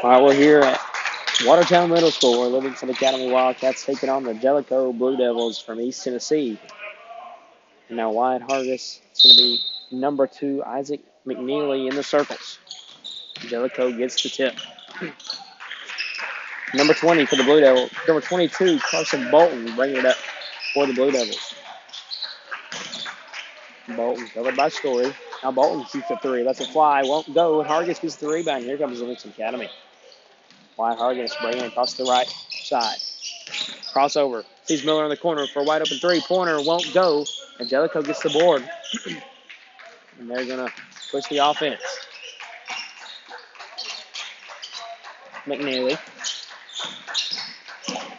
All right, we're here at Watertown Middle School, where Livingston Academy Wildcats taking on the Jellico Blue Devils from East Tennessee. And now Wyatt Hargis, it's going to be number 2, Isaac McNeely in the circles. Jellico gets the tip. Number 20 for the Blue Devils. Number 22, Carson Bolton, bringing it up for the Blue Devils. Bolton covered by Story. Now Bolton shoots a 3. That's a fly. Won't go. And Hargis gets the rebound. Here comes Livingston Academy. Wyatt Hargis bringing it across the right side. Crossover. Sees Miller in the corner for a wide open 3-pointer. Won't go. And Jellico gets the board. And they're going to push the offense. McNeely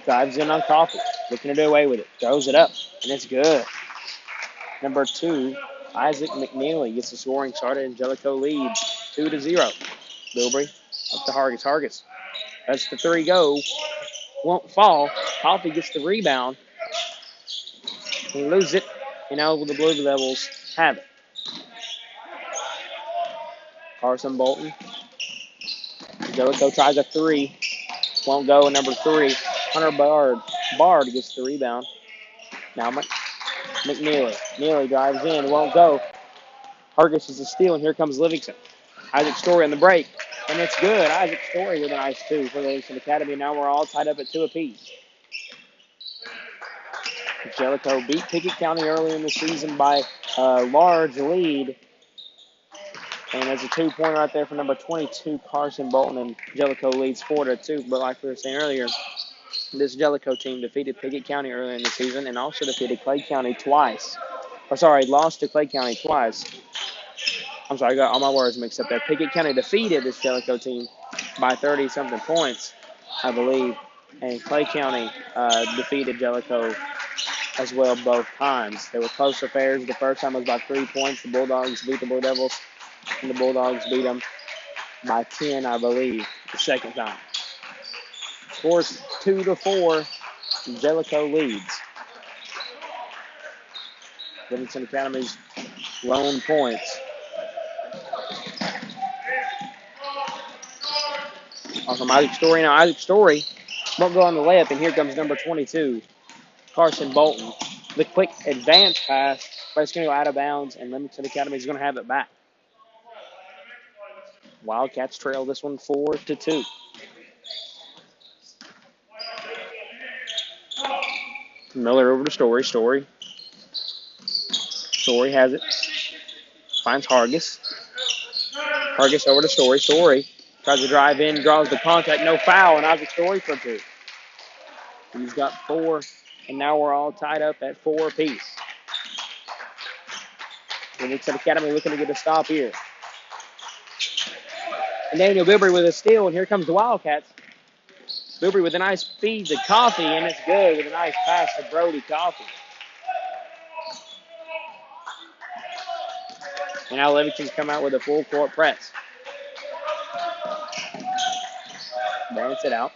drives in on Coffee. Looking to do away with it. Throws it up. And it's good. Number 2, Isaac McNeely gets the scoring started. And Jellico leads 2-0. Bilbrey up to Hargis. Hargis. That's the 3 go. Won't fall. Coffee gets the rebound. He loses it. And now the Blue Devils have it. Carson Bolton. Jellico tries a 3. Won't go. And number 3, Hunter Bard gets the rebound. Now McNeely. Neely drives in. Won't go. Hargis is a steal. And here comes Livingston. Isaac Story on the break. And it's good. Isaac Story with a nice 2 for the Livingston Academy. Now we're all tied up at 2 apiece. Jellico beat Pickett County early in the season by a large lead. And there's a 2-pointer right there for number 22, Carson Bolton. And Jellico leads 4-2. But like we were saying earlier, this Jellico team defeated Pickett County earlier in the season and also defeated Clay County twice. Lost to Clay County twice. I'm sorry, I got all my words mixed up there. Pickett County defeated this Jellico team by 30-something points, I believe. And Clay County defeated Jellico as well both times. They were close affairs. The first time was by 3 points. The Bulldogs beat the Blue Devils, and the Bulldogs beat them by 10, I believe, the second time. Scores 2-4. Jellico leads. Livingston Academy's lone points. From Isaac Story. Now Isaac Story won't go on the layup, and here comes number 22, Carson Bolton. The quick advance pass, but it's going to go out of bounds, and Livingston Academy is going to have it back. Wildcats trail this one 4-2. Miller over to Story. Story has it. Finds Hargis. Hargis over to Story. Story tries to drive in, draws the contact, no foul, and Isaac Story for 2. He's got 4, and now we're all tied up at 4 apiece. Livingston Academy looking to get a stop here. And Daniel Bilbrey with a steal, and here comes the Wildcats. Bilbrey with a nice feed to Coffee, and it's good with a nice pass to Brody Coffee. And now Livingston's come out with a full court press. Dance it out.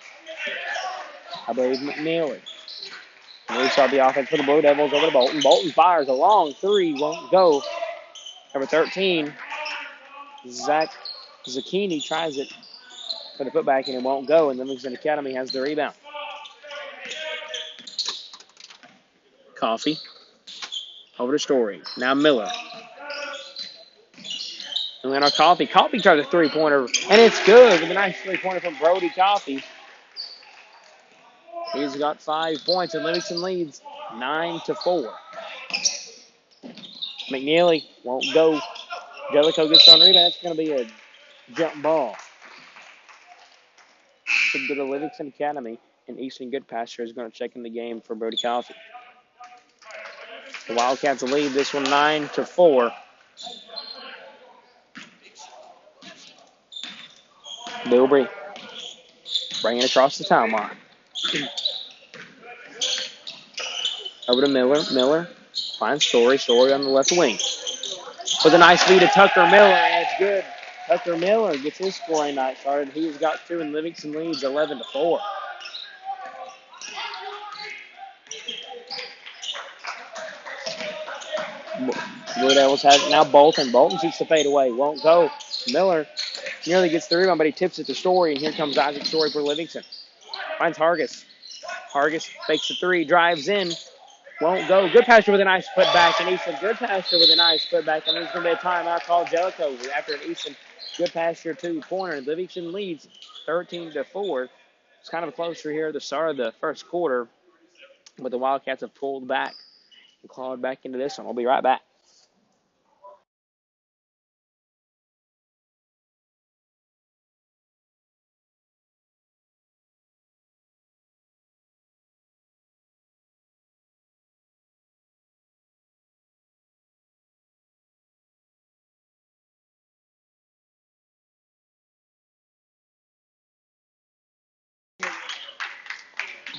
I believe McNeely. And we saw the offense for the Blue Devils over to Bolton. Bolton fires a long 3, won't go. Number 13, Zach Zucchini tries it for the putback, and it won't go. And Livingston Academy has the rebound. Coffee over to Story. Now Miller. And then our Coffee. Coffee tries a 3-pointer, and it's good with a nice 3-pointer from Brody Coffee. He's got 5 points, and Livingston leads 9-4. McNeely won't go. Jellico gets on rebound. It's going to be a jump ball. Should go to Livingston Academy, and Easton Goodpasture is going to check in the game for Brody Coffee. The Wildcats lead this one 9-4. Bilbrey bringing it across the timeline. Over to Miller. Miller finds Story. Story on the left wing. With a nice feed to Tucker Miller, and it's good. Tucker Miller gets his scoring night started. He's got 2, and Livingston leads 11-4. Blue Devils have it now. Bolton. Bolton shoots the fade away. Won't go. Miller Nearly gets the rebound, but he tips it to Story, and here comes Isaac Story for Livingston. Finds Hargis. Hargis fakes the three, drives in, won't go. Good passer with a nice putback, and Easton. Good passer with a nice putback, and there's going to be a timeout called Jellico after an Easton good passer two-pointer. Livingston leads 13-4. It's kind of closer here at the start of the first quarter, but the Wildcats have pulled back and clawed back into this one. We'll be right back.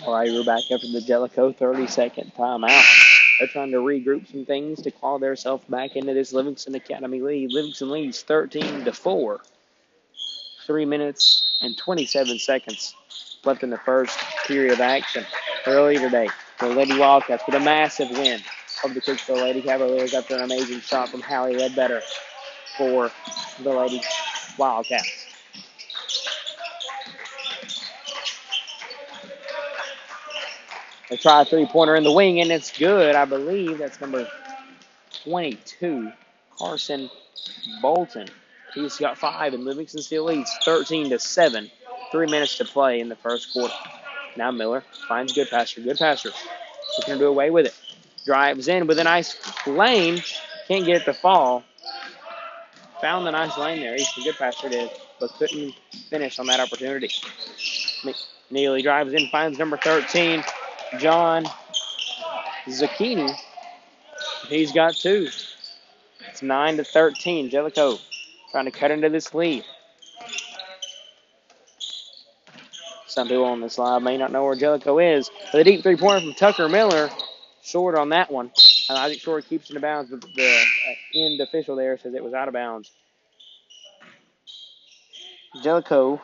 All right, we're back after the Jellico 30-second timeout. They're trying to regroup some things to claw themselves back into this Livingston Academy lead. Livingston leads 13-4. 3 minutes and 27 seconds left in the first period of action. Early today, the Lady Wildcats with a massive win over the Cookeville Lady Cavaliers after an amazing shot from Hallie Ledbetter for the Lady Wildcats. They try a three-pointer in the wing, and it's good. I believe that's number 22, Carson Bolton. He's got 5, and Livingston still leads 13-7. 3 minutes to play in the first quarter. Now Miller finds good passer. Good passer. He's going to do away with it. Drives in with a nice lane. Can't get it to fall. Found the nice lane there. Easton good passer did, but couldn't finish on that opportunity. McNeely drives in, finds number 13, John Zucchini. He's got 2. It's 9-13. Jellico trying to cut into this lead. Some people on this live may not know where Jellico is. But the deep three-pointer from Tucker Miller, short on that one. Isaac Short keeps it in bounds, but the end official there says it was out of bounds. Jellico,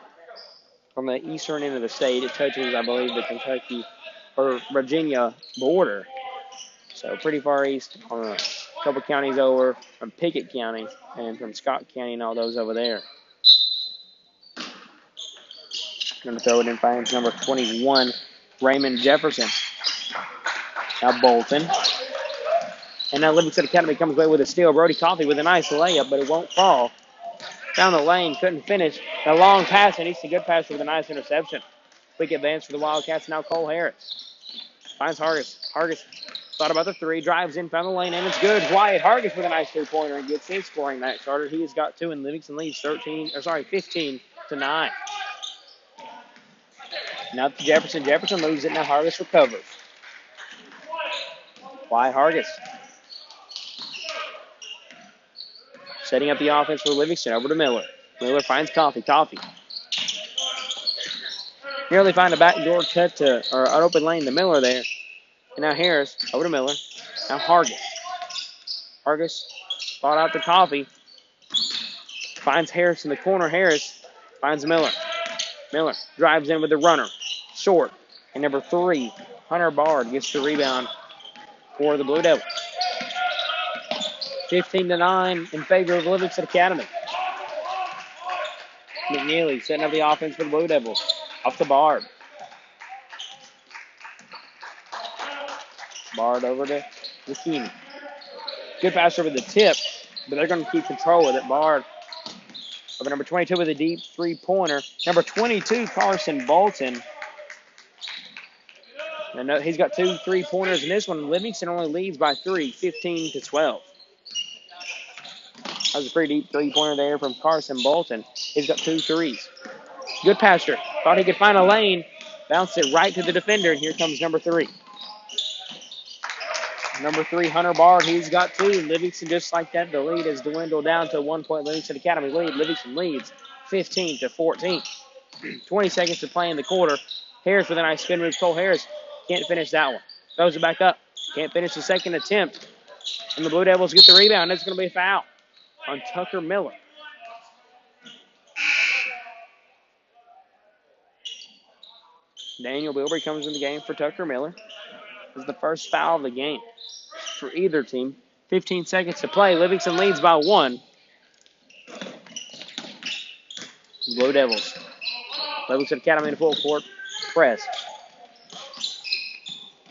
from the eastern end of the state, it touches, I believe, the Kentucky or Virginia border. So pretty far east, on a couple counties over from Pickett County and from Scott County and all those over there. Going to throw it in finds number 21, Raymond Jefferson. Now Bolton. And now Livingston Academy comes away with a steal. Brody Coffey with a nice layup, but it won't fall. Down the lane, couldn't finish. A long pass, and Easton good pass with a nice interception. Quick advance for the Wildcats. Now Cole Harris. Finds Hargis. Hargis thought about the three. Drives in, found the lane, and it's good. Wyatt Hargis with a nice three-pointer and gets his scoring match started. He has got 2, and Livingston leads 15-9. Now to Jefferson. Jefferson moves it. Now Hargis recovers. Wyatt Hargis. Setting up the offense for Livingston. Over to Miller. Miller finds Coffey. Coffey. Nearly find a backdoor cut to, or an open lane to Miller there. And now Harris. Over to Miller. Now Hargis. Hargis fought out to Coffey. Finds Harris in the corner. Harris finds Miller. Miller drives in with the runner. Short. And number 3, Hunter Bard gets the rebound for the Blue Devils. 15-9 in favor of Livingston Academy. McNeely setting up the offense for the Blue Devils. Off to Bard. Bard over to Zucchini. Good pass over the tip, but they're going to keep control of it. Bard over number 22 with a deep three-pointer. Number 22, Carson Bolton. And he's got 2 3-pointers in this one. Livingston only leads by 3, 15-12. That was a pretty deep three-pointer there from Carson Bolton. He's got 2 threes. Good passer. Thought he could find a lane. Bounced it right to the defender, and here comes number 3. Number 3, Hunter Bard. He's got 2. Livingston, just like that, the lead has dwindled down to a 1-point Livingston Academy lead. Livingston leads 15-14. 20 seconds to play in the quarter. Harris with a nice spin move. Cole Harris can't finish that one. Throws it back up. Can't finish the second attempt. And the Blue Devils get the rebound. It's going to be a foul on Tucker Miller. Daniel Bilbrey comes in the game for Tucker Miller. This is the first foul of the game for either team. 15 seconds to play. Livingston leads by 1. Blue Devils. Livingston Academy in the full court press.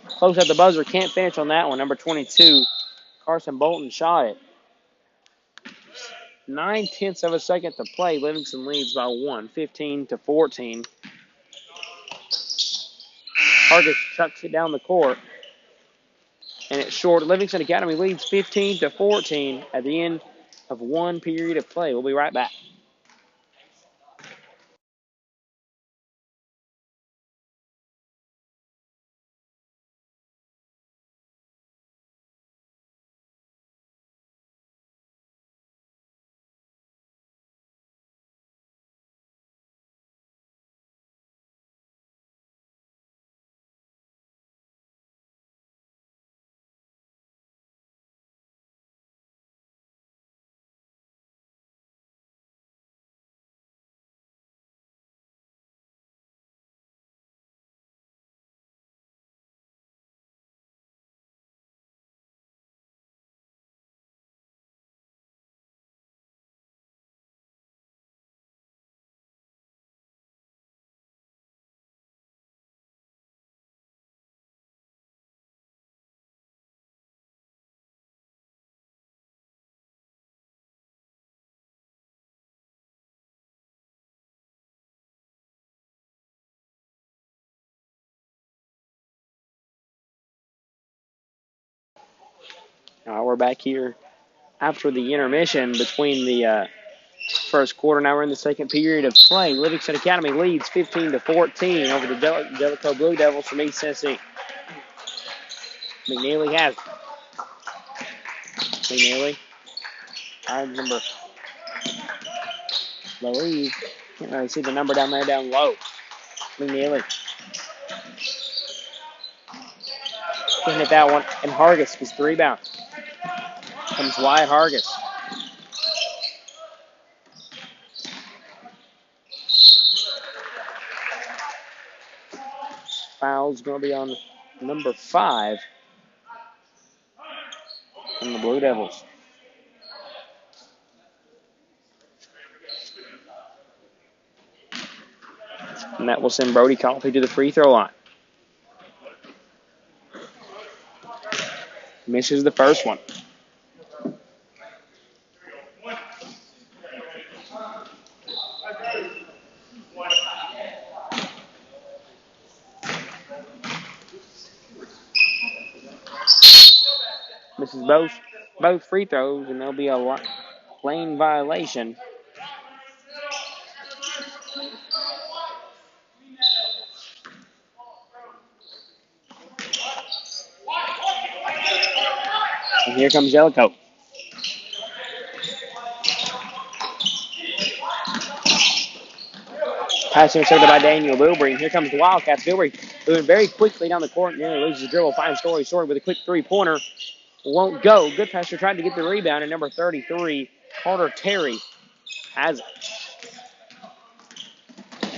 Close at the buzzer. Can't finish on that one. Number 22, Carson Bolton shot it. 9/10 of a second to play. Livingston leads by 1, 15-14. Hargis chucks it down the court. And it's short. Livingston Academy leads 15-14 at the end of one period of play. We'll be right back. All right, we're back here after the intermission between the first quarter. Now we're in the second period of play. Livingston Academy leads 15-14 over the Jellico Blue Devils from East Tennessee. McNeely has it. McNeely. Number Louise. Can't really see the number down there down low. McNeely. Can't hit that one. And Hargis gets the rebound. Comes Wyatt Hargis. Foul's going to be on number 5 from the Blue Devils. And that will send Brody Coffey to the free throw line. Misses the first one. Misses both free throws, and there'll be a lane violation. And here comes Jellico. Passing intercepted by Daniel Bilbrey. And here comes the Wildcats. Bilbrey moving very quickly down the court. Nearly loses the dribble. Finds Story with a quick three-pointer. Won't go. Goodpasture tried to get the rebound. And number 33, Carter Terry, has it.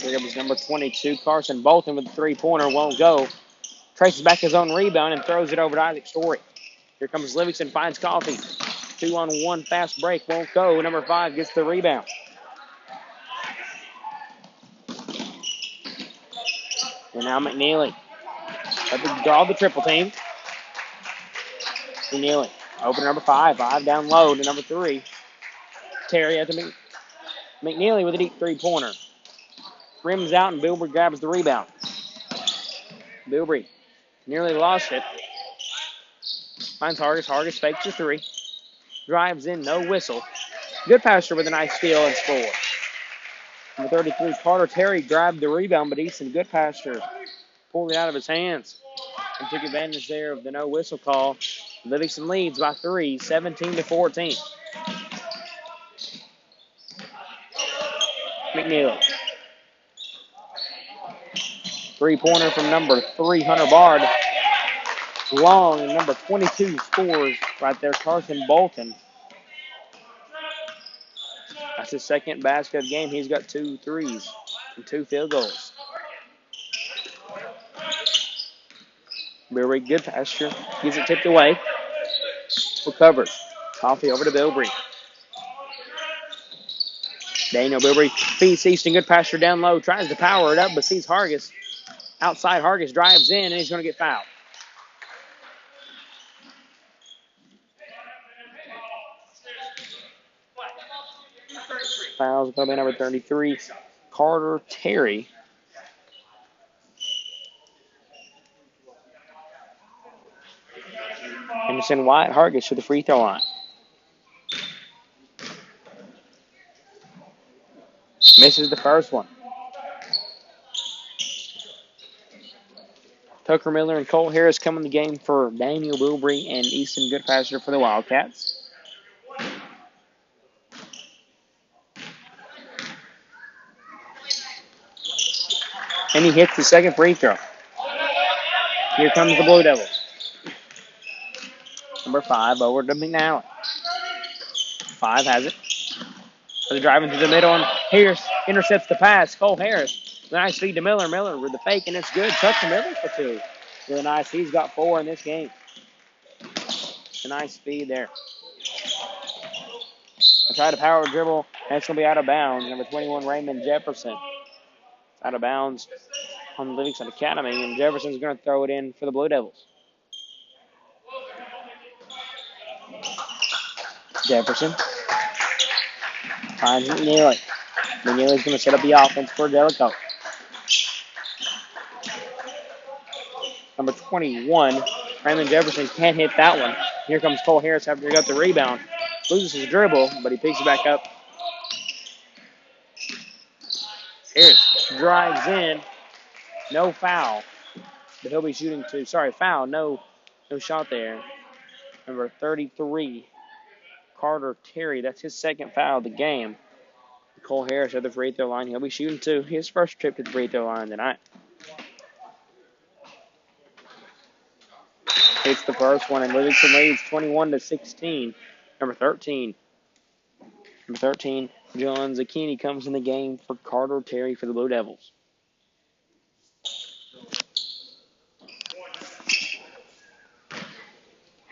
Here comes number 22, Carson Bolton with the three-pointer. Won't go. Traces back his own rebound and throws it over to Isaac Story. Here comes Livingston. Finds Coffey. 2-on-1 fast break. Won't go. Number 5 gets the rebound. And now McNeely. Draw the triple team. McNeely. Open number 5. 5 down low to number 3. Terry at the McNeely with a deep three-pointer. Rims out and Bilbrey grabs the rebound. Bilbrey nearly lost it. Finds Hargis. Hargis fakes the 3. Drives in, no whistle. Goodpasture with a nice steal and score. Number 33, Carter Terry grabbed the rebound, but Easton Goodpasture pulled it out of his hands and took advantage there of the no whistle call. Livingston leads by 3, 17-14. McNeely. Three-pointer from number 3, Hunter Bard. Long, and number 22 scores right there, Carson Bolton. That's his second basket of the game. He's got 2 threes and 2 field goals. Bilbrey, Goodpasture, gets it tipped away. Recovers. Coffey over to Bilbrey. Daniel Bilbrey feeds Easton Goodpasture down low, tries to power it up, but sees Hargis. Outside, Hargis drives in, and he's going to get fouled. Fouls going to be number 33, Carter Terry. Emerson White Hargis to the free throw line. Misses the first one. Tucker Miller and Cole Harris come in the game for Daniel Bilbrey and Easton Goodpasture for the Wildcats. And he hits the second free throw. Here comes the Blue Devils. Number 5 over to McNally. 5 has it. They're driving to the middle, and Harris intercepts the pass. Cole Harris, nice feed to Miller. Miller with the fake, and it's good. Tucker Miller for 2. Really nice. He's got 4 in this game. A nice feed there. I try to power dribble. That's going to be out of bounds. Number 21, Raymond Jefferson. Out of bounds on Livingston Academy, and Jefferson's going to throw it in for the Blue Devils. Jefferson finds McNeely. McNeely's going to set up the offense for Jellico. Number 21, Raymond Jefferson can't hit that one. Here comes Cole Harris after he got the rebound. Loses his dribble, but he picks it back up. Harris drives in. No foul, but he'll be shooting 2. Sorry, foul. No shot there. Number 33, Carter Terry. That's his second foul of the game. Cole Harris at the free throw line. He'll be shooting 2. His first trip to the free throw line tonight. Hits the first one, and Livingston leads 21-16. Number 13, John Zucchini comes in the game for Carter Terry for the Blue Devils.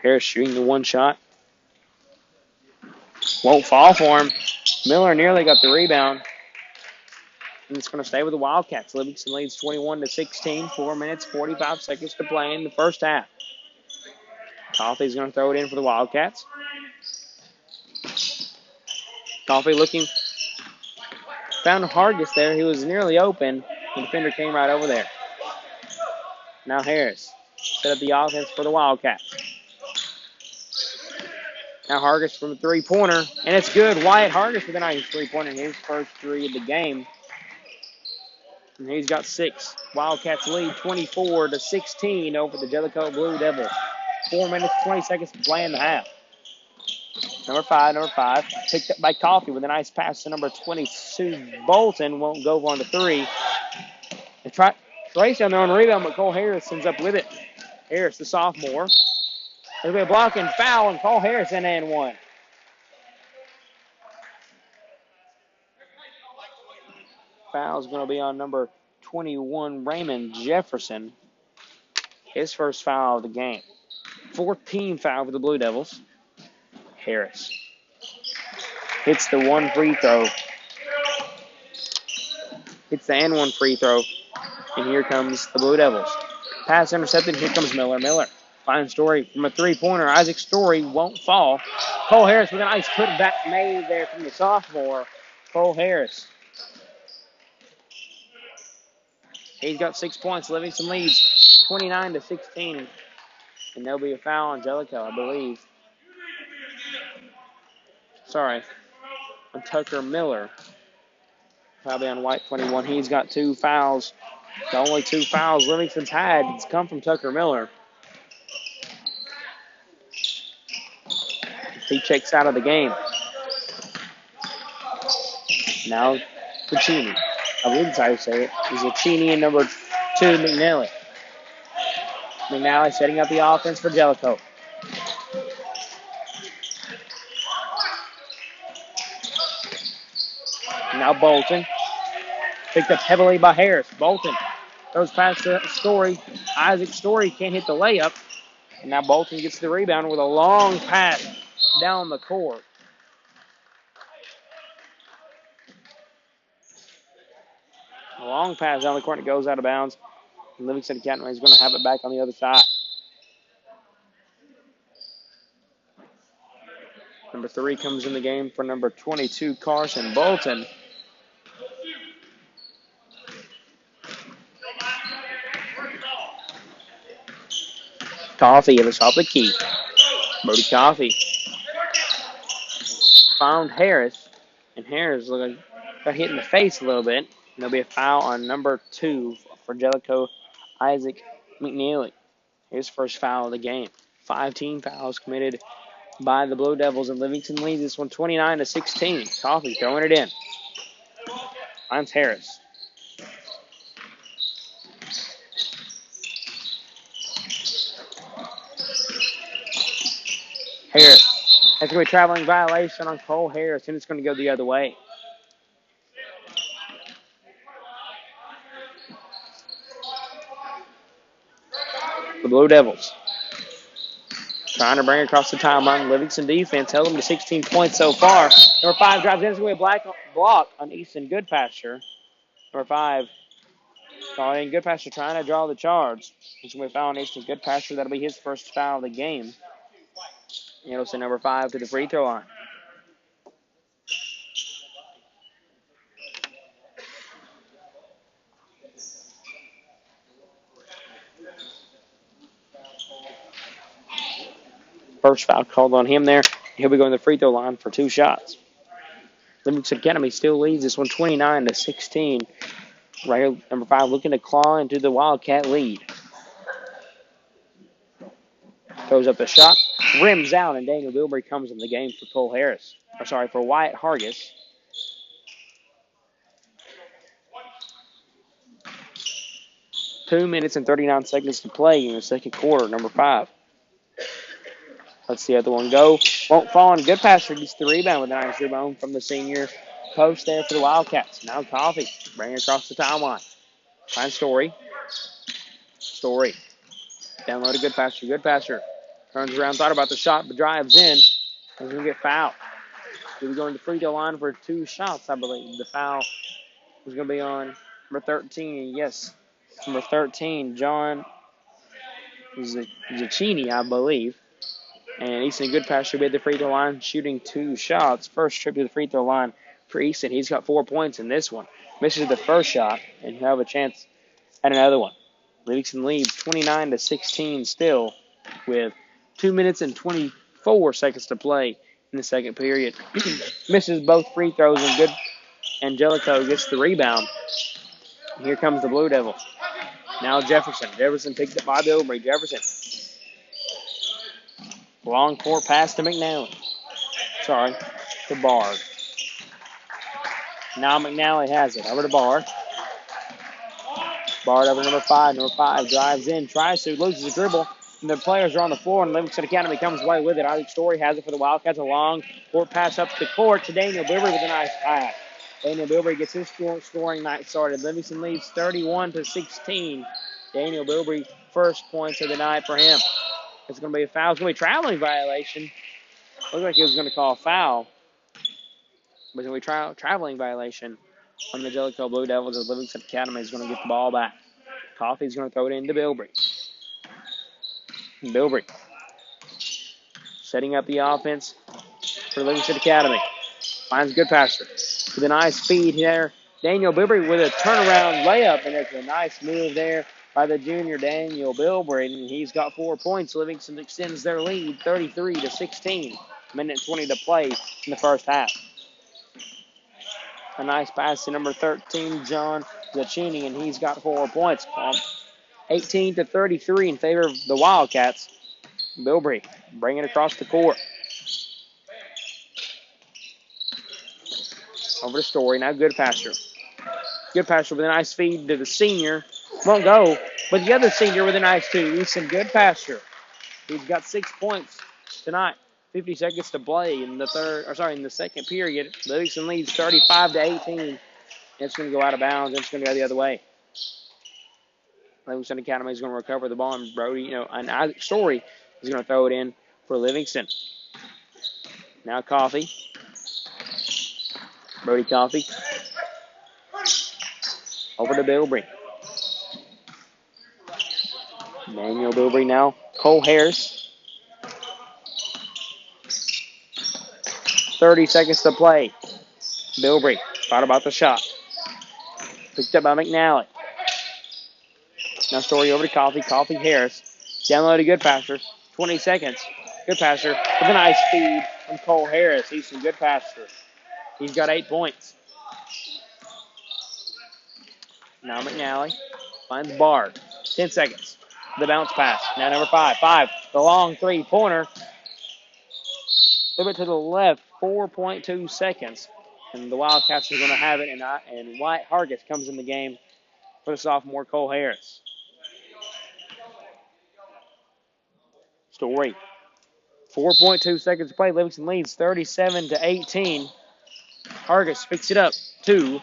Harris shooting the one shot. Won't fall for him. Miller nearly got the rebound. And it's going to stay with the Wildcats. Livingston leads 21-16. 4 minutes, 45 seconds to play in the first half. Coffey's going to throw it in for the Wildcats. Coffey looking. Found Hargis there. He was nearly open. The defender came right over there. Now Harris set up the offense for the Wildcats. Now Hargis from a three-pointer, and it's good. Wyatt Hargis with a nice three-pointer. His first 3 of the game. And he's got 6. Wildcats lead 24-16 over the Jellico Blue Devils. 4 minutes, 20 seconds to play in the half. Number 5, picked up by Coffey with a nice pass to number 22, Bolton. Won't go on to 3. And Trace down there on the rebound, but Cole Harris ends up with it. Harris, the sophomore. There'll be a blocking foul, and Cole Harris in and 1. Foul's going to be on number 21, Raymond Jefferson. His first foul of the game. 14th foul for the Blue Devils. Harris hits the one free throw. Hits the and 1 free throw. And here comes the Blue Devils. Pass intercepted. Here comes Miller. Miller finds Story from a three-pointer. Isaac Story won't fall. Cole Harris with a nice putback made there from the sophomore. Cole Harris. He's got 6 points. Livingston leads 29-16. And there'll be a foul on Jellico, I believe. Sorry. On Tucker Miller. Probably on White 21. He's got 2 fouls. The only 2 fouls Livingston's had has come from Tucker Miller. He checks out of the game. Now, Puccini. I believe that's how you say it. Is Puccini and number 2, McNally. McNally setting up the offense for Jellico. Now Bolton. Picked up heavily by Harris. Bolton throws past to Story. Isaac Story can't hit the layup. And now Bolton gets the rebound with a long pass down the court. A long pass down the court, and it goes out of bounds. And Livingston Academy is going to have it back on the other side. Number 3 comes in the game for number 22, Carson Bolton. Coffee at the top of the key. Brody Coffee found Harris, and Harris looking got hit in the face a little bit. And there'll be a foul on number 2 for Jellico, Isaac McNeely. His first foul of the game. 5 team fouls committed by the Blue Devils, and Livingston leads this one 29-16. Coffee throwing it in. Finds Harris. Harris. That's going to be a traveling violation on Cole Harris, and it's going to go the other way. The Blue Devils trying to bring it across the timeline. Livingston defense held them to 16 points so far. Number 5 drives in. It's going to be a black block on Easton Goodpasture. Number 5, in Goodpasture trying to draw the charge. It's going to be a foul on Easton Goodpasture. That'll be his first foul of the game. And it'll send number 5 to the free throw line. First foul called on him there. He'll be going to the free throw line for 2 shots. Livingston Academy still leads this one 29-16. Right here, number 5 looking to claw into the Wildcat lead. Throws up the shot, rims out, and Daniel Bilberry comes in the game for for Wyatt Hargis. Two minutes and 39 seconds to play in the second quarter, number 5. Let's see the other one go. Won't fall on. Goodpasture gets the rebound with a nice rebound from the senior post there for the Wildcats. Now Coffee, bring it across the timeline. Finds Story. Down low to Goodpasture. Turns around, thought about the shot, but drives in. He's going to get fouled. He'll be going to the free throw line for 2 shots, I believe. The foul was going to be on number 13. Yes, number 13, John Zaccini, I believe. And Easton Goodpasture will be at the free throw line, shooting 2 shots. First trip to the free throw line for Easton. He's got 4 points in this one. Misses the first shot, and he'll have a chance at another one. Livingston leads 29-16 still, with 2 minutes and 24 seconds to play in the second period. Misses both free throws, and Jellico gets the rebound. Here comes the Blue Devils. Now Jefferson. Jefferson picked up by Bilberry. Jefferson. Long court pass to McNally. To Bard. Now McNally has it. Over to Bard. Bard over number 5. Number 5 drives in, tries to, loses the dribble. And the players are on the floor, and Livingston Academy comes away with it. Isaac Story has it for the Wildcats. A long court pass up the court to Daniel Bilberry with a nice pass. Daniel Bilberry gets his scoring night started. Livingston leads 31-16. Daniel Bilberry, first points of the night for him. It's going to be a foul. It's going to be a traveling violation. Looks like he was going to call a foul. But it's going to be a traveling violation on the Jellico Blue Devils, as Livingston Academy is going to get the ball back. Coffey's going to throw it into Bilberry. Bilberry setting up the offense for Livingston Academy. Finds Goodpasture with a nice feed here. Daniel Bilberry with a turnaround layup, and it's a nice move there by the junior Daniel Bilberry, and he's got 4 points. Livingston extends their lead 33-16. Minute 20 to play in the first half. A nice pass to number 13, John Zaccini, and he's got 4 points. 18-33 in favor of the Wildcats. Bilberry bringing it across the court. Over to Story. Now Goodpasture. Goodpasture with a nice feed to the senior. Won't go, but the other senior with a nice two. Easton Goodpasture. He's got 6 points tonight. 50 seconds to play in the second period. Livingston leads 35-18. It's going to go out of bounds. It's going to go the other way. Livingston Academy is going to recover the ball, and and Isaac Story is going to throw it in for Livingston. Now Coffee. Brody Coffee. Over to Bilbrey. Manuel Bilbrey now. Cole Harris. 30 seconds to play. Bilbrey thought about the shot. Picked up by McNally. Now Story over to Coffee. Coffee Harris. Down low to Goodpasser. 20 seconds. Goodpasser with a nice feed from Cole Harris. He's some good passer. He's got 8 points. Now McNally finds Bard. 10 seconds. The bounce pass. Now number 5. 5. The long three-pointer. A little bit to the left. 4.2 seconds. And the Wildcats are going to have it. And Wyatt Hargis comes in the game for the sophomore Cole Harris. Story. 4.2 seconds to play. Livingston leads 37-18. Hargis picks it up. 2-1.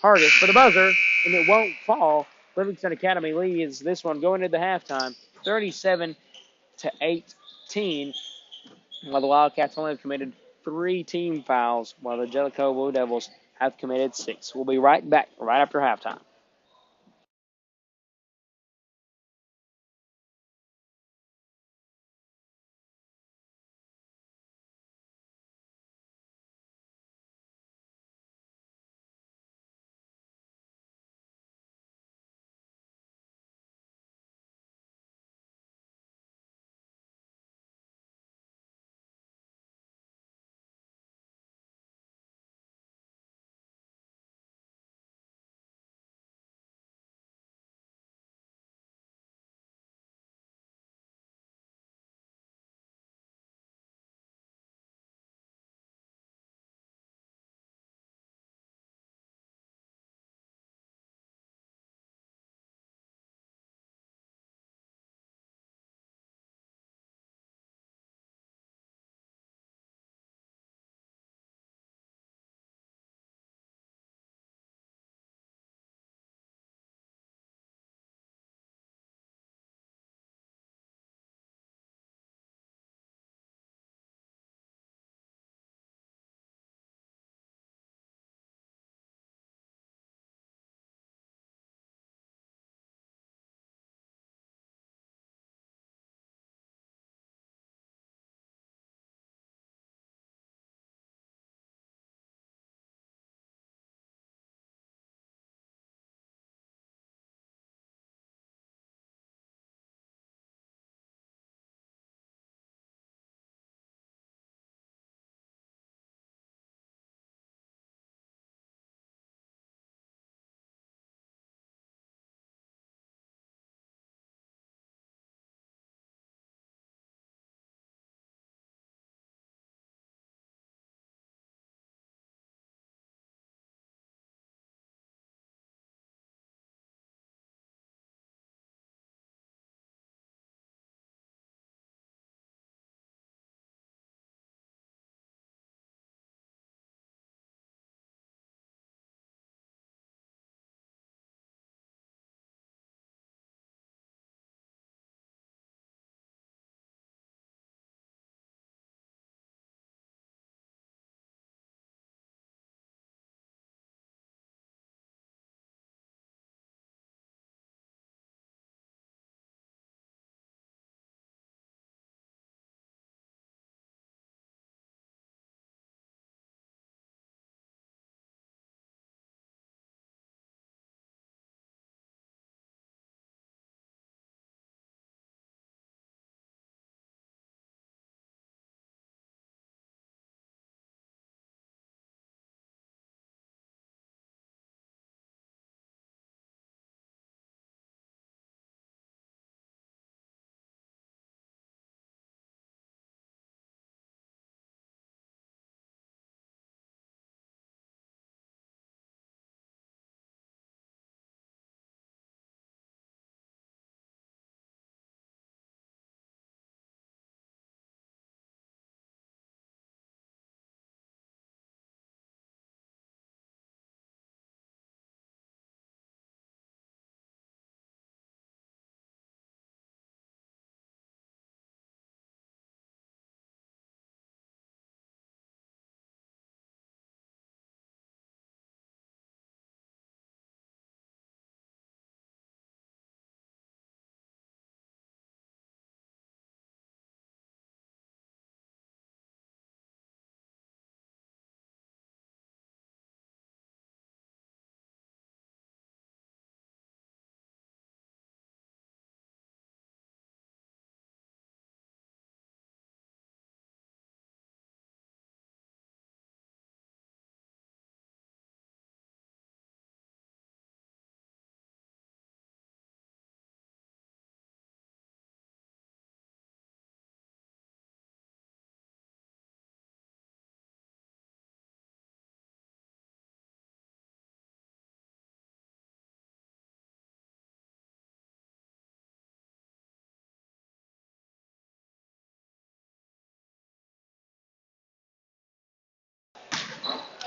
Hargis for the buzzer, and it won't fall. Livingston Academy leads this one going into the halftime, 37-18. While the Wildcats only have committed 3 team fouls, while the Jellico Blue Devils have committed 6. We'll be right back right after halftime.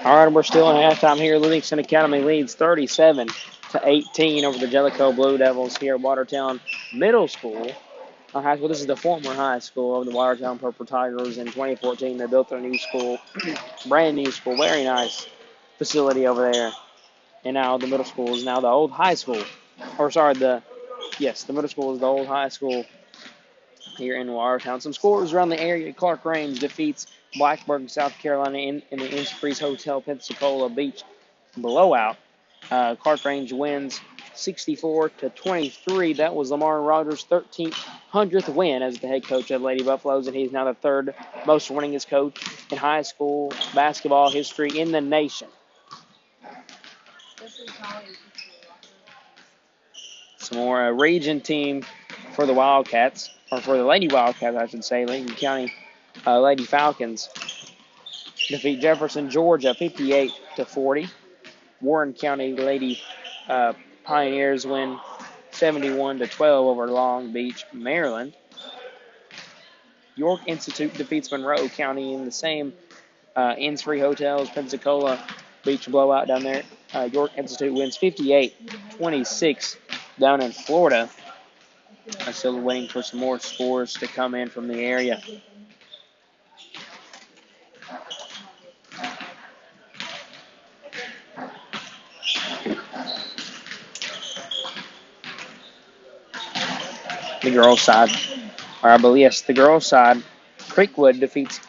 All right, we're still in halftime here. Livingston Academy leads 37-18 over the Jellico Blue Devils here at Watertown Middle School. High school. This is the former high school of the Watertown Purple Tigers. In 2014, they built their new school, brand new school, very nice facility over there. And now the middle school is now the old high school. The middle school is the old high school here in Watertown. Some scores around the area. Clark Range defeats Blacksburg, South Carolina in the Innisfreeze Hotel Pensacola Beach blowout. Clark Range wins 64-23. That was Lamar Rogers' 1,300th win as the head coach of the Lady Buffaloes, and he's now the third most winningest coach in high school basketball history in the nation. Some more region team for the Wildcats, or for the Lady Wildcats, I should say. Lincoln County Lady Falcons defeat Jefferson, Georgia, 58-40. Warren County Lady Pioneers win 71-12 over Long Beach, Maryland. York Institute defeats Monroe County in the same Innisfree Hotels Pensacola Beach blowout down there. York Institute wins 58-26 down in Florida. I'm still waiting for some more scores to come in from the area. The girls' side, the girls' side, Creekwood defeats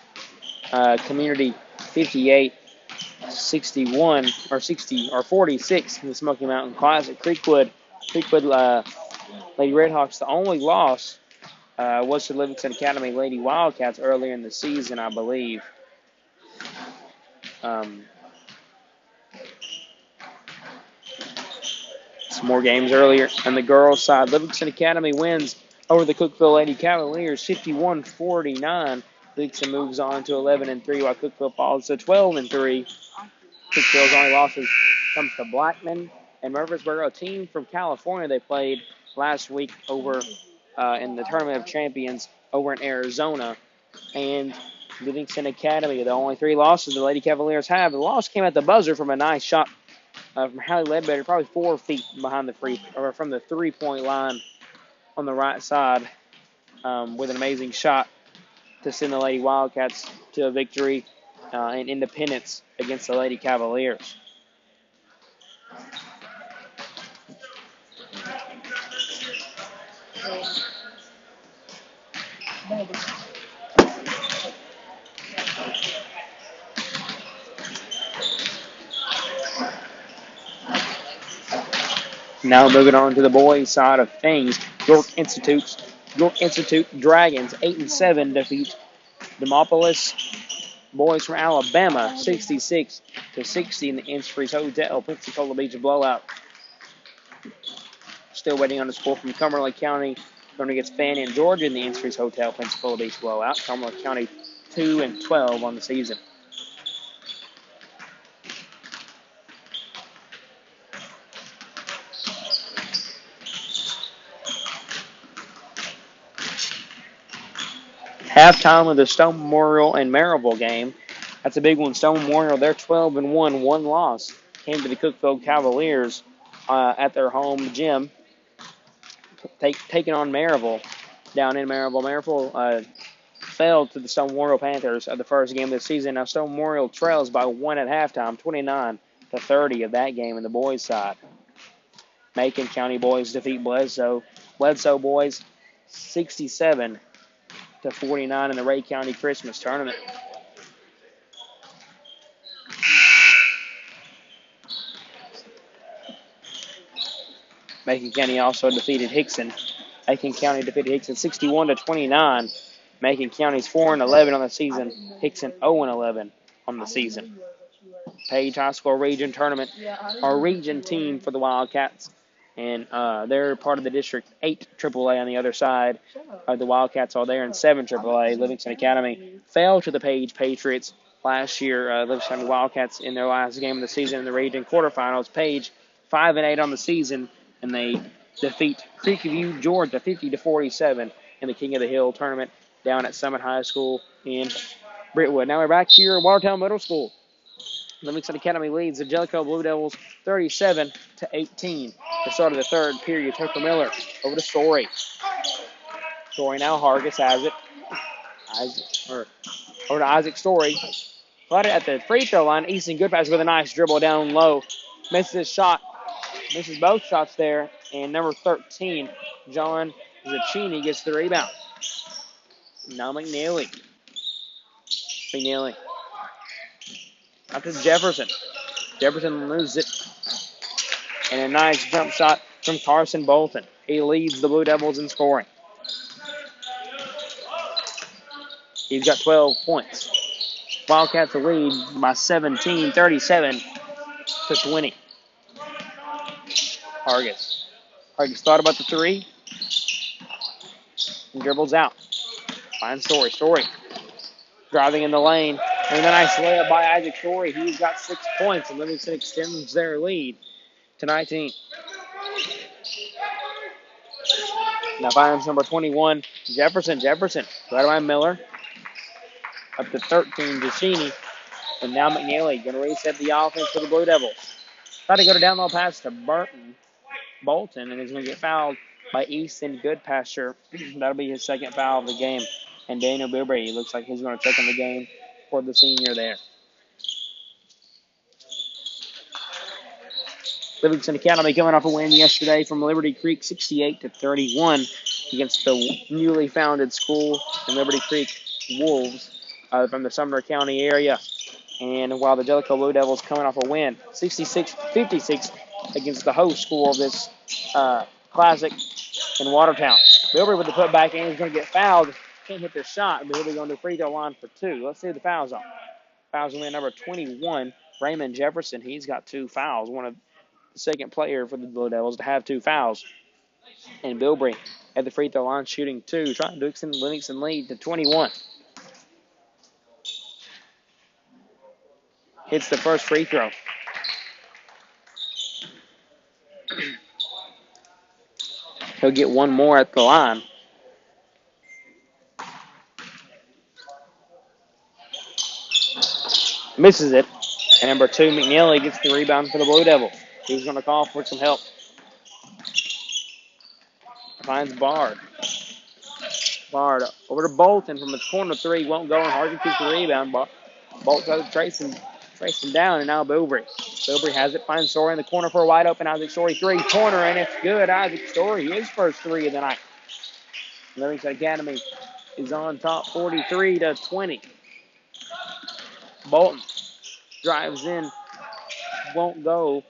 Community 58-46 in the Smoky Mountain Classic. Creekwood Lady Redhawks, the only loss was to Livingston Academy Lady Wildcats earlier in the season, I believe. Some more games earlier. On the girls' side, Livingston Academy wins over the Cookeville Lady Cavaliers 51-49. Livingston moves on to 11-3, while Cookeville falls to 12-3. Cookeville's only losses comes to Blackman and Murfreesboro, a team from California they played last week over in the Tournament of Champions over in Arizona. And Livingston Academy, the only three losses the Lady Cavaliers have. The loss came at the buzzer from a nice shot from Hallie Ledbetter, probably 4 feet behind from the 3-point line on the right side, with an amazing shot to send the Lady Wildcats to a victory and independence against the Lady Cavaliers. Now moving on to the boys' side of things, York Institute Dragons 8-7 defeat Demopolis boys from Alabama 66-60 in the Innisfreeze Hotel Pensacola Beach blowout. Still waiting on the score from Cumberland County going against Fannin, Georgia in the Innisfreeze Hotel Pensacola Beach blowout. Cumberland County 2-12 on the season. Halftime of the Stone Memorial and Maryville game. That's a big one. Stone Memorial, they're 12-1, one loss. Came to the Cookeville Cavaliers at their home gym, taking on Maryville down in Maryville. Maryville fell to the Stone Memorial Panthers at the first game of the season. Now Stone Memorial trails by 1 at halftime, 29-30 of that game in the boys' side. Macon County boys defeat Bledsoe. Bledsoe boys 67-49 in the Ray County Christmas tournament. Macon County also defeated Hickson. Macon County defeated Hickson 61-29. Macon County's 4-11 on the season. Hickson 0-11 on the season. Page High School Region Tournament, our region team for the Wildcats. And they're part of the District 8 AAA on the other side. The Wildcats are there in 7 AAA. Livingston Academy fell to the Page Patriots last year. Livingston Wildcats in their last game of the season in the region quarterfinals. Page 5-8 on the season, and they defeat Creekview, Georgia 50-47 in the King of the Hill tournament down at Summit High School in Brentwood. Now we're back here at Watertown Middle School. Livingston Academy leads the Jellico Blue Devils 37-18. The start of the third period. Tucker Miller over to Story. Story now. Hargis has it. Over to Isaac Story. Caught it at the free throw line. Easton Goodpass with a nice dribble down low. Misses his shot. Misses both shots there. And number 13, John Zacchini, gets the rebound. Now McNeely. Up to Jefferson. Jefferson loses it. And a nice jump shot from Carson Bolton. He leads the Blue Devils in scoring. He's got 12 points. Wildcats lead by 17, 37-20. Hargis thought about the three. And dribbles out. Finds Story. Story driving in the lane. And a nice layup by Isaac Story. He's got 6 points. And Livingston extends their lead to 19. Now finds number 21, Jefferson. Right by Miller. Up to 13, Zacchini. And now McNeely going to reset the offense for the Blue Devils. Try to go to down low pass to Bolton, and he's going to get fouled by Easton Goodpasture. That'll be his second foul of the game. And Daniel Bilbrey looks like he's going to check in the game for the senior there. Livingston Academy coming off a win yesterday from Liberty Creek, 68-31 against the newly founded school in Liberty Creek Wolves from the Sumner County area. And while the Jellico Blue Devils coming off a win, 66-56 against the host school of this classic in Watertown. Bilbrey with the putback, and he's going to get fouled. Can't hit the shot, but he'll be going to the free throw line for 2. Let's see who the fouls are. Fouls on number 21, Raymond Jefferson. He's got 2 fouls. One of the second player for the Blue Devils to have 2 fouls. And Bilbrey at the free throw line shooting 2, trying to extend the Livingston lead to 21. Hits the first free throw. He'll get one more at the line. Misses it. And number 2, McNeely, gets the rebound for the Blue Devils. He's going to call for some help. Finds Bard. Bard over to Bolton from the corner 3. Won't go, and Harden keeps the rebound. Bolton trace him down, and now Bilbrey. Bilbrey has it. Finds Story in the corner for a wide open Isaac Story 3-pointer, and it's good. Isaac Story, his first 3 of the night. Livingston Academy is on top 43-20. Bolton drives in, won't go,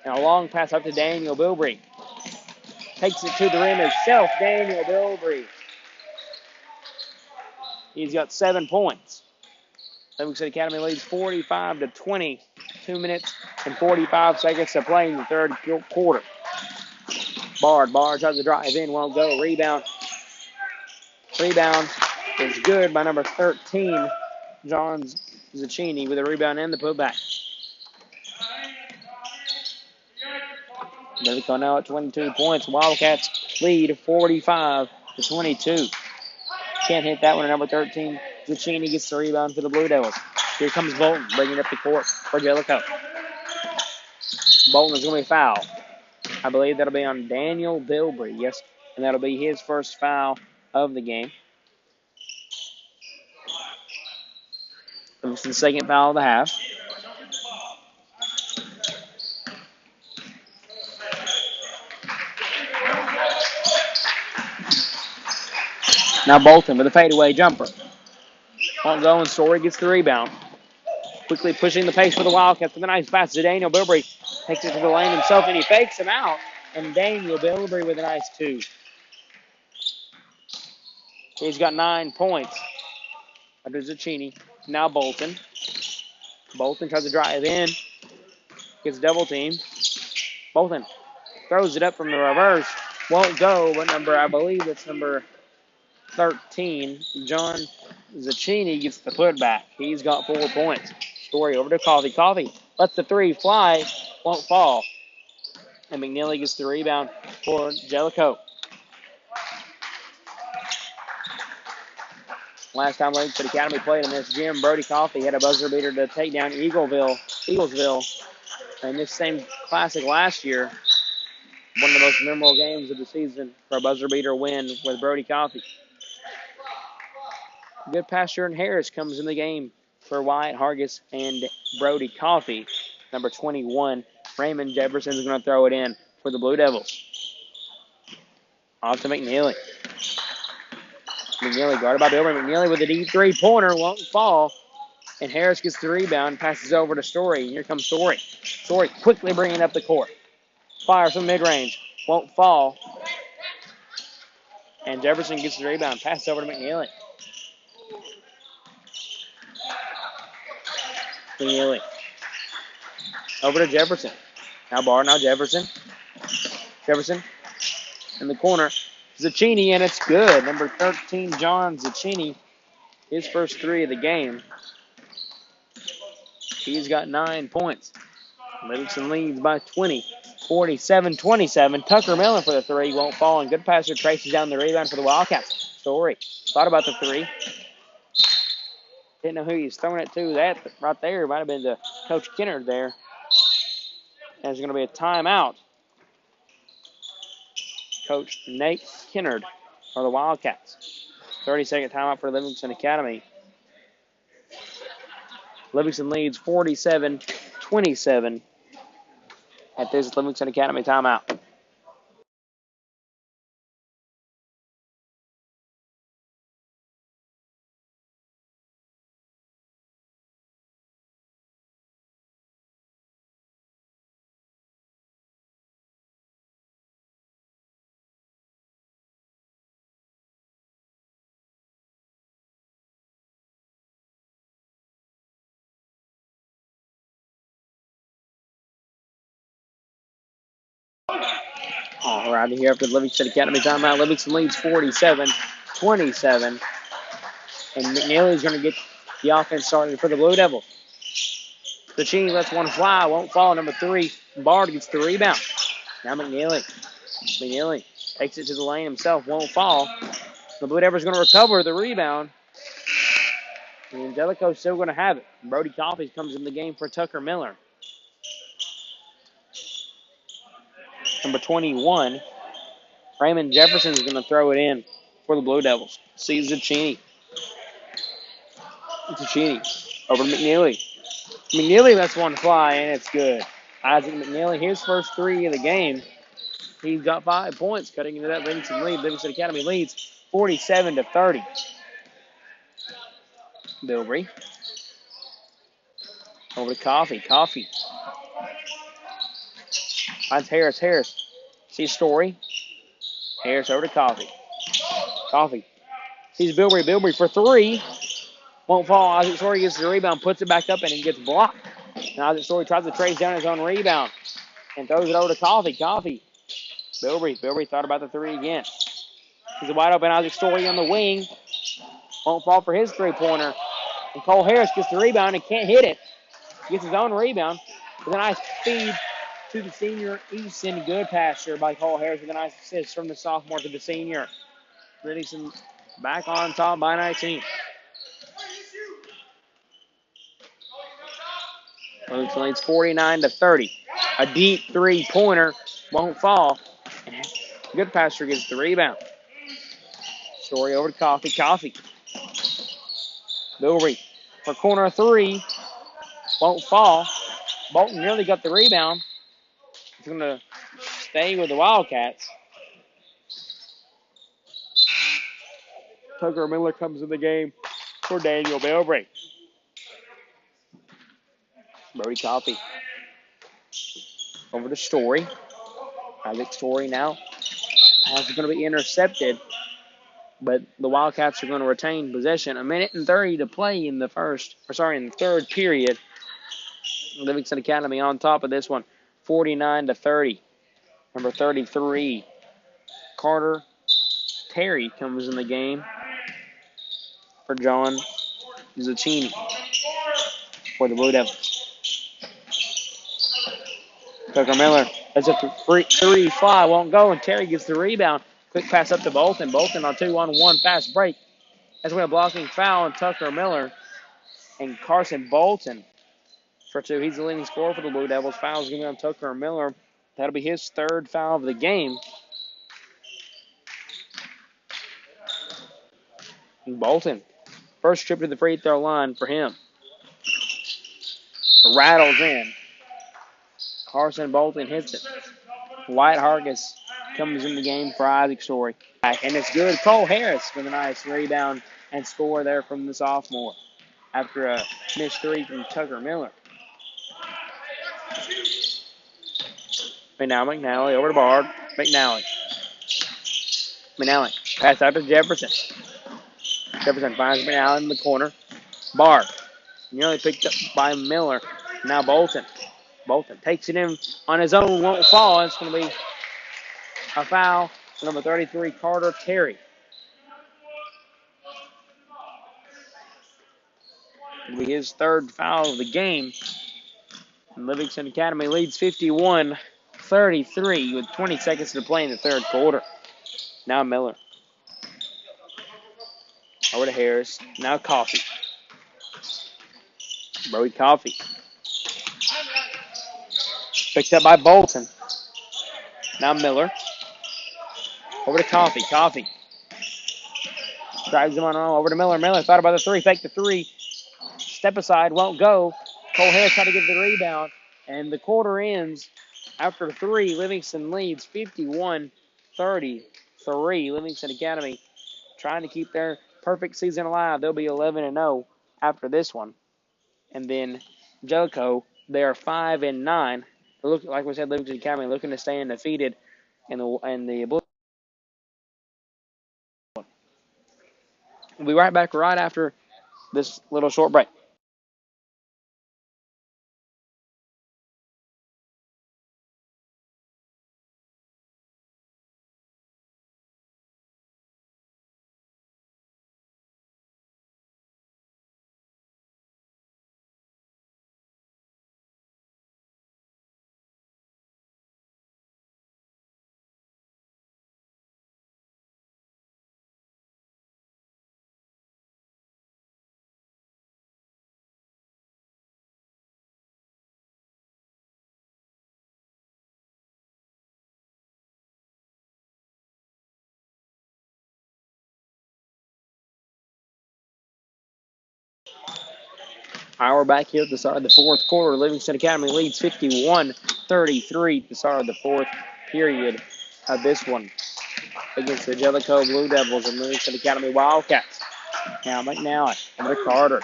and a long pass up to Daniel Bilbrey. Takes it to the rim himself, Daniel Bilbrey. He's got 7 points. Livingston Academy leads 45-20. 2 minutes and 45 seconds to play in the third quarter. Bard tries to drive in, won't go. Rebound is good by number 13, John Zacchini, with a rebound and the putback. Jellico now at 22 points. Wildcats lead 45-22. Can't hit that one. Number 13, Zacchini, gets the rebound for the Blue Devils. Here comes Bolton, bringing up the court for Jellico. Bolton is going to be fouled. I believe that'll be on Daniel Bilbrey, yes, and that'll be his first foul of the game. It's the second foul of the half. Now Bolton with a fadeaway jumper. Won't go, and Story gets the rebound. Quickly pushing the pace for the Wildcats with a nice pass to Daniel Bilbrey. Takes it to the lane himself, and he fakes him out. And Daniel Bilbrey with a nice 2. He's got 9 points. Under Zacchini. Now Bolton. Bolton tries to drive in. Gets double teamed. Bolton throws it up from the reverse. Won't go, but I believe it's number 13, John Zacchini, gets the putback. He's got 4 points. Story over to Coffey. Coffey lets the 3 fly. Won't fall. And McNeely gets the rebound for Jellico. Last time Livingston Academy played in this gym, Brody Coffey had a buzzer beater to take down Eaglesville in this same classic last year. One of the most memorable games of the season for a buzzer beater win with Brody Coffey. Good pass, Jordan Harris comes in the game for Wyatt Hargis and Brody Coffey. Number 21, Raymond Jefferson is going to throw it in for the Blue Devils. Off to McNeely. McNeely guarded by Bilber. McNeely with a deep three-pointer, won't fall. And Harris gets the rebound, passes over to Story. And here comes Story. Story quickly bringing up the court. Fires from mid-range, won't fall. And Jefferson gets the rebound, passes over to McNeely. McNeely. Over to Jefferson. Now Barr, now Jefferson. Jefferson in the corner. Zacchini, and it's good. Number 13, John Zacchini, his first three of the game. He's got 9 points. Livingston leads by 20, 47-27. Tucker Miller for the three, won't fall, and good passer traces down the rebound for the Wildcats. Story thought about the three. Didn't know who he's throwing it to. That right there might have been to Coach Kennard there. And there's going to be a timeout. Coach Nate Kennard for the Wildcats. 30-second timeout for Livingston Academy. Livingston leads 47-27 at this Livingston Academy timeout. All right, here after the Livingston Academy timeout, Livingston leads 47-27. And McNeely's going to get the offense started for the Blue Devils. Zacchini lets one fly, won't fall. Number 3, Bard gets the rebound. Now McNeely. McNeely takes it to the lane himself, won't fall. The Blue Devils going to recover the rebound. And Jellico's still going to have it. Brody Coffey comes in the game for Tucker Miller. Number 21, Raymond Jefferson is going to throw it in for the Blue Devils. See Zacchini. Zacchini over to McNeely. McNeely lets one fly, and it's good. Isaac McNeely, his first three of the game. He's got 5 points, cutting into that Livingston lead. Livingston Academy leads 47-30. Bilbrey. Over to Coffey. Coffey. Finds Harris. Harris. Sees Story. Harris over to Coffey. Coffey. Sees Bilbrey. Bilbrey for three. Won't fall. Isaac Story gets the rebound, puts it back up, and he gets blocked. And Isaac Story tries to trace down his own rebound and throws it over to Coffey. Coffey. Bilbrey. Bilbrey thought about the three again. He's a wide open Isaac Story on the wing. Won't fall for his three-pointer. And Cole Harris gets the rebound and can't hit it. Gets his own rebound with a nice feed to the senior Easton. Good pass here by Cole Harris with a nice assist from the sophomore to the senior. Livingston back on top by 19. Livingston leads 49-30. A deep three-pointer won't fall. Good passer gets the rebound. Story over to Coffey. Coffey. Bilbrey for corner three. Won't fall. Bolton nearly got the rebound. He's going to stay with the Wildcats. Tucker Miller comes in the game for Daniel Bilbrey. Brody Coffey. Over to Story. Isaac Story now. Pass is going to be intercepted, but the Wildcats are going to retain possession. 1:30 to play in the third period. Livingston Academy on top of this one, 49-30. Number 33, Carter Terry comes in the game for John Zacchini for the Blue Devils. Tucker Miller, that's a three fly, won't go, and Terry gets the rebound. Quick pass up to Bolton. Bolton on 2-on-1 fast break. That's going to blocking foul on Tucker Miller and Carson Bolton for 2. He's the leading scorer for the Blue Devils. Foul's going to be on Tucker Miller. That'll be his 3rd foul of the game. And Bolton, first trip to the free throw line for him. Rattles in. Carson Bolton hits it. White Hargis comes in the game for Isaac Story. And it's good. Cole Harris with a nice rebound and score there from the sophomore after a missed 3 from Tucker Miller. McNally over to Bard. McNally. Pass out to Jefferson. Jefferson finds McNally in the corner. Bard. Nearly picked up by Miller. Now Bolton. Bolton takes it in on his own. Won't fall. It's going to be a foul. Number 33, Carter Terry. It'll be his 3rd foul of the game. And Livingston Academy leads 51-33 with 20 seconds to play in the 3rd quarter. Now Miller. Over to Harris. Now Coffee. Brody Coffee. Picked up by Bolton. Now Miller. Over to Coffee. Coffee. Drives him on over to Miller. Miller thought about the 3. Fake the 3. Step aside. Won't go. Cole Harris tried to get the rebound. And the quarter ends after 3. Livingston leads 51-33. Livingston Academy trying to keep their perfect season alive. They'll be 11-0 after this one. And then Jellico, they are 5-9. Look, like we said, Livingston Academy looking to stay undefeated in the blue. We'll be right back right after this little short break. All right, we're back here at the start of the 4th quarter. Livingston Academy leads 51-33 at the start of the 4th period of this one against the Jellico Blue Devils and Livingston Academy Wildcats. Now McNally over to Carter.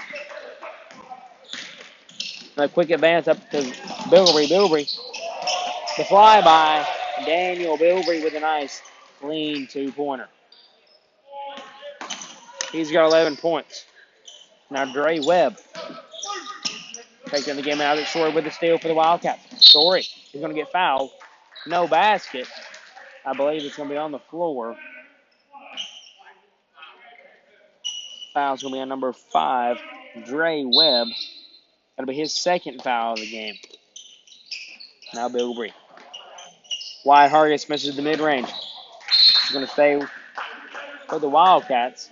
A quick advance up to Bilbrey. Bilbrey. The flyby. Daniel Bilbrey with a nice clean 2-pointer. He's got 11 points. Now Dre Webb taking the game out of the Story with the steal for the Wildcats. Story is going to get fouled. No basket. I believe it's going to be on the floor. Foul's going to be on number 5, Dre Webb. That'll be his 2nd foul of the game. Now Bilbrey. Wide Hargis misses the mid-range. He's going to stay for the Wildcats.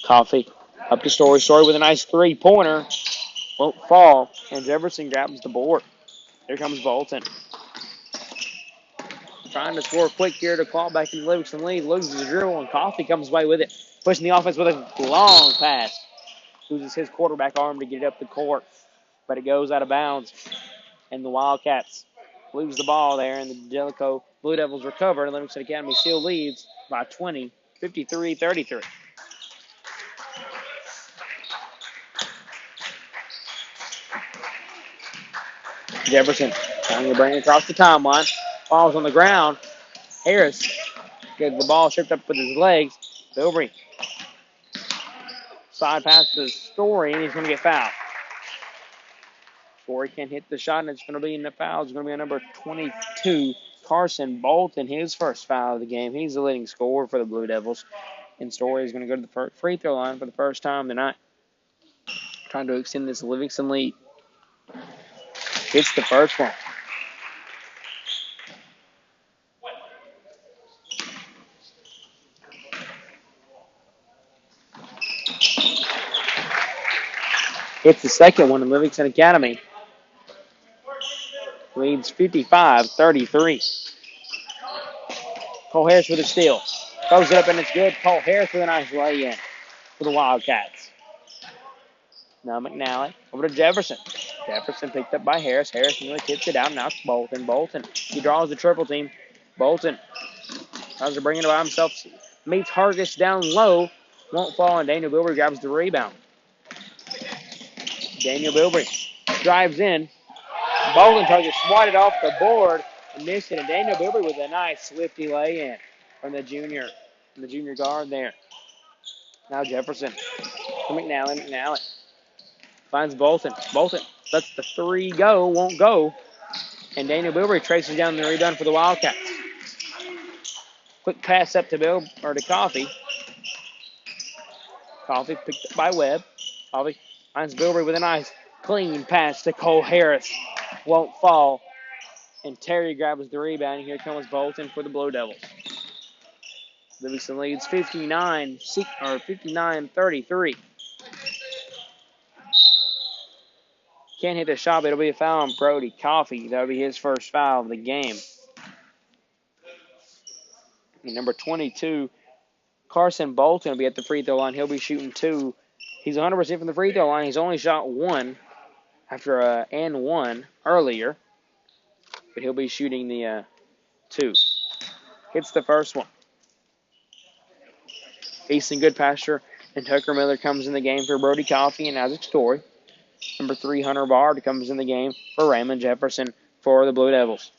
Coffee up to Story. Story with a nice 3-pointer. Won't fall. And Jefferson grabs the board. Here comes Bolton. Trying to score quick here to claw back in the Livingston lead. Loses the dribble and Coffee comes away with it. Pushing the offense with a long pass. Uses his quarterback arm to get it up the court. But it goes out of bounds. And the Wildcats lose the ball there. And the Jellico Blue Devils recover. And Livingston Academy still leads by 20, 53-33. Jefferson trying to bring it across the timeline. Ball's on the ground. Harris gets the ball stripped up with his legs. Bilbrey. Side pass to Story, and he's going to get fouled. Story can't hit the shot, and it's going to be in the foul. It's going to be on number 22, Carson Bolton, his 1st foul of the game. He's the leading scorer for the Blue Devils. And Story is going to go to the free throw line for the first time tonight. Trying to extend this Livingston lead. Hits the first one. Hits the second one, and Livingston Academy leads 55-33. Cole Harris with a steal. Throws it up, and it's good. Cole Harris with a nice lay-in for the Wildcats. Now McNally over to Jefferson. Jefferson picked up by Harris. Harris really tips it out. Now it's Bolton. Bolton. He draws the triple team. Bolton tries to bring it by himself. Meets Hargis down low. Won't fall, and Daniel Bilbrey grabs the rebound. Daniel Bilbrey drives in. Bolton tries to swat it off the board and missed it. And Daniel Bilbrey with a nice swifty lay-in from the junior guard there. Now Jefferson to McNally. McNally finds Bolton. Bolton lets the three go, won't go. And Daniel Bilbrey traces down the rebound for the Wildcats. Quick pass up to Coffee. Coffee picked up by Webb. Coffee finds Bilbrey with a nice clean pass to Cole Harris. Won't fall. And Terry grabs the rebound. Here comes Bolton for the Blue Devils. Livingston leads 59-33. Can't hit the shot, but it'll be a foul on Brody Coffee. That'll be his first foul of the game. And number 22, Carson Bolton will be at the free throw line. He'll be shooting two. He's 100% from the free throw line. He's only shot one after and one earlier. But he'll be shooting the two. Hits the first one. Easton Goodpasture and Tucker Miller comes in the game for Brody Coffee and Isaac Story. Number 3, Hunter Bard comes in the game for Raymond Jefferson for the Blue Devils.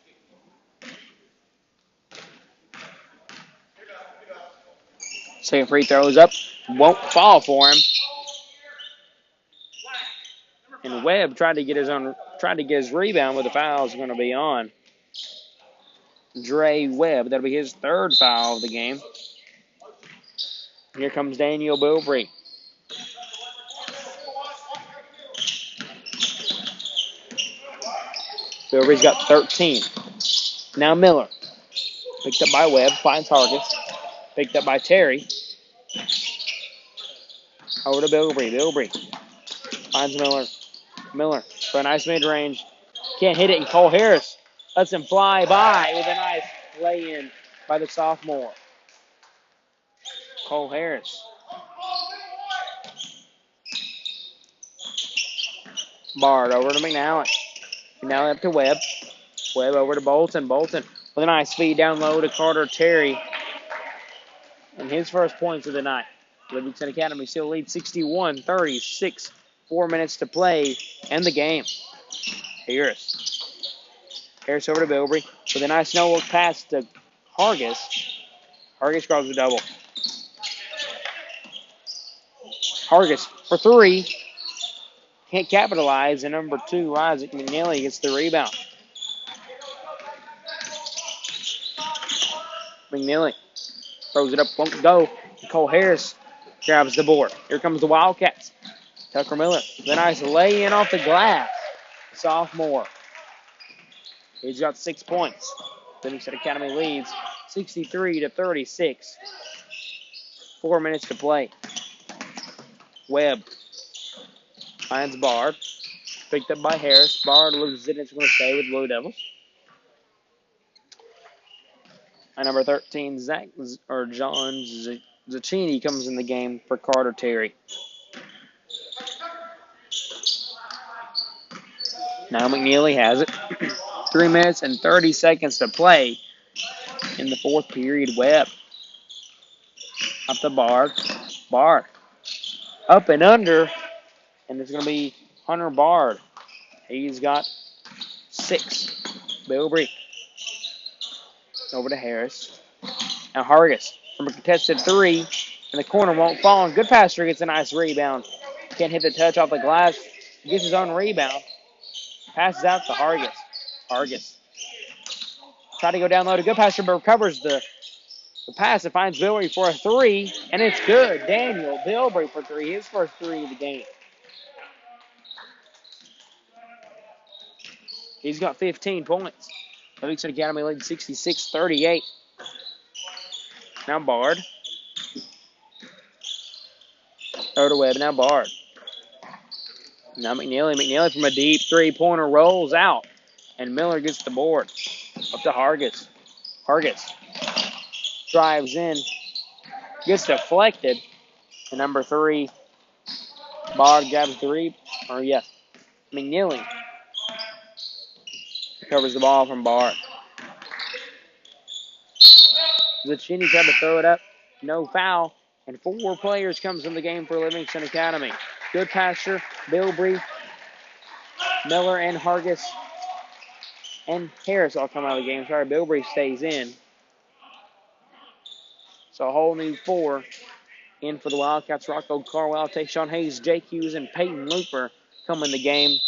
Second free throw is up. Won't fall for him. And Webb tried to get his rebound, but the foul is going to be on Dre Webb. That'll be his third foul of the game. Here comes Daniel Bilbrey. Bilbrey's got 13. Now Miller. Picked up by Webb. Finds Hargis. Picked up by Terry. Over to Bilbrey. Bilbrey finds Miller. Miller for a nice mid-range. Can't hit it, and Cole Harris lets him fly by with a nice lay-in by the sophomore. Cole Harris. Bard over to McNally. McNally up to Webb. Webb over to Bolton. Bolton with a nice feed down low to Carter Terry. And his first points of the night. Livingston Academy still leads 61-36. 4 minutes to play in the game. Harris. Harris over to Bilbrey with a nice no-look pass to Hargis. Hargis draws the double. Hargis for three. Can't capitalize. And number 2, Isaac McNally gets the rebound. McNally throws it up, won't go. Cole Harris grabs the board. Here comes the Wildcats. Tucker Miller with a nice lay-in off the glass. Sophomore. He's got 6 points. Livingston Academy leads 63-36. 4 minutes to play. Webb finds Bard. Picked up by Harris. Bard loses it. It's going to stay with Blue Devils. And number 13, John Zacchini comes in the game for Carter Terry. Now McNeely has it. 3 minutes and 30 seconds to play in the fourth period. Webb up to Bard. Bard up and under. And it's going to be Hunter Bard. He's got 6. Bilbrey over to Harris. Now Hargis from a contested 3. And the corner won't fall. And Goodpasture gets a nice rebound. Can't hit the touch off the glass. Gets his own rebound. Passes out to Hargis. Hargis. Try to go down low to Goodpasture, but recovers the pass and finds Bilbrey for a 3. And it's good. Daniel Bilbrey for 3. His first 3 of the game. He's got 15 points. Livingston Academy leads 66-38. Now Bard. Throw to Webb. Now Bard. Now McNeely. McNeely from a deep three-pointer rolls out. And Miller gets the board. Up to Hargis. Hargis drives in. Gets deflected. And number 3, Bard grabs the McNeely covers the ball from Bard. Zacchini tried to throw it up. No foul. And 4 players comes in the game for Livingston Academy. Goodpasture, Bilbrey, Miller, and Hargis, and Harris all come out of the game. Sorry, Bilbrey stays in. So a whole new 4 in for the Wildcats. Rocco Carwell, Tayshawn Hayes, Jake Hughes, and Peyton Looper come in the game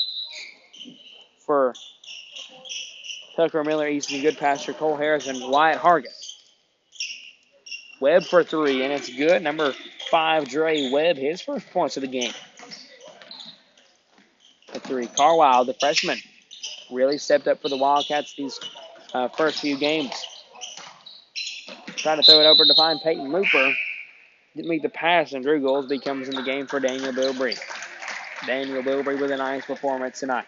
for Tucker Miller, Easton Goodpasture, Cole Harris, and Wyatt Hargis. Webb for 3, and it's good. Number 5, Dre Webb, his first points of the game. A 3. Carwile, the freshman, really stepped up for the Wildcats these first few games. Trying to throw it over to find Peyton Looper. Didn't make the pass, and Drew Goldsby comes in the game for Daniel Bilbrey. Daniel Bilbrey with a nice performance tonight.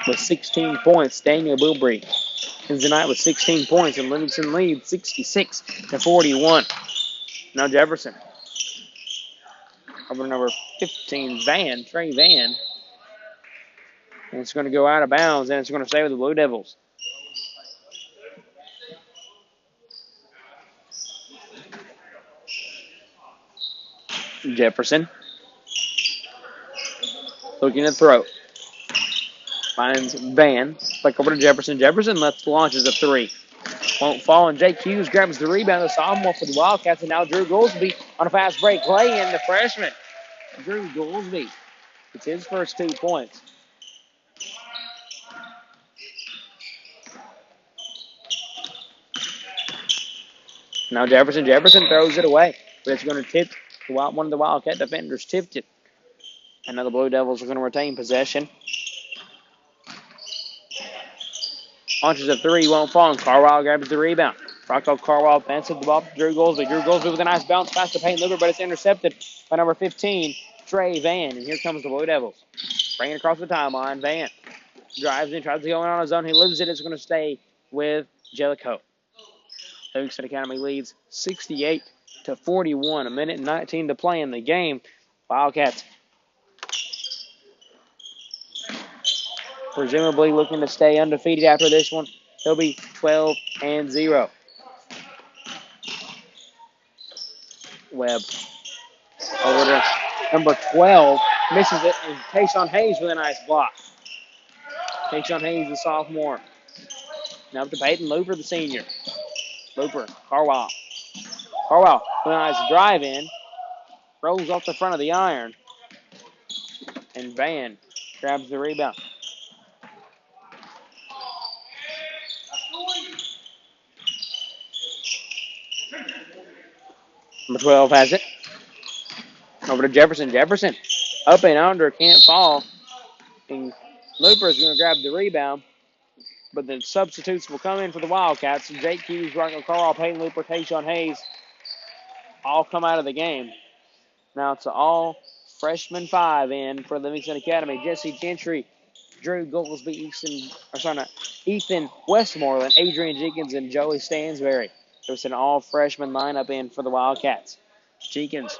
With 16 points, Daniel Bilbrey ends the night with 16 points, and Livingston leads 66-41. Now Jefferson. Over to number 15, Trey Van. And it's going to go out of bounds, and it's going to stay with the Blue Devils. Jefferson. Looking to throw. Finds Van. Back over to Jefferson. Jefferson launches a 3. Won't fall, and Jake Hughes grabs the rebound. The sophomore for the Wildcats, and now Drew Goldsby on a fast break play, and the freshman, Drew Goldsby. It's his first 2 points. Now Jefferson throws it away, but it's going to tip. One of the Wildcat defenders tipped it. And now the Blue Devils are going to retain possession. Launches a 3, won't fall, and Carwile grabs the rebound. Rocco Carwile fences the ball to Drew Goldsby. Drew Goldsby with a nice bounce pass to Peyton Looper, but it's intercepted by number 15, Trey Van. And here comes the Blue Devils. Bringing it across the timeline. Van drives in, tries to go in on his own. He loses it. It's going to stay with Jellico. Livingston Academy leads 68-41. 1:19 to play in the game. Wildcats presumably looking to stay undefeated after this one. They'll be 12-0. Webb over to number 12. Misses it, and Tayshawn Hayes with a nice block. Tayshawn Hayes, the sophomore. Now up to Peyton Looper, the senior. Looper, Carwile. Carwile with a nice drive in. Rolls off the front of the iron. And Van grabs the rebound. Number 12 has it. Over to Jefferson. Jefferson up and under, can't fall. And Looper is going to grab the rebound. But the substitutes will come in for the Wildcats. Jake Hughes, Rocco Carwile, Peyton Looper, Tayshawn Hayes all come out of the game. Now it's all freshman 5 in for Livingston Academy. Jesse Gentry, Drew Goldsby, Ethan Westmoreland, Adrian Jenkins, and Joey Stansberry. There's an all-freshman lineup in for the Wildcats. Jenkins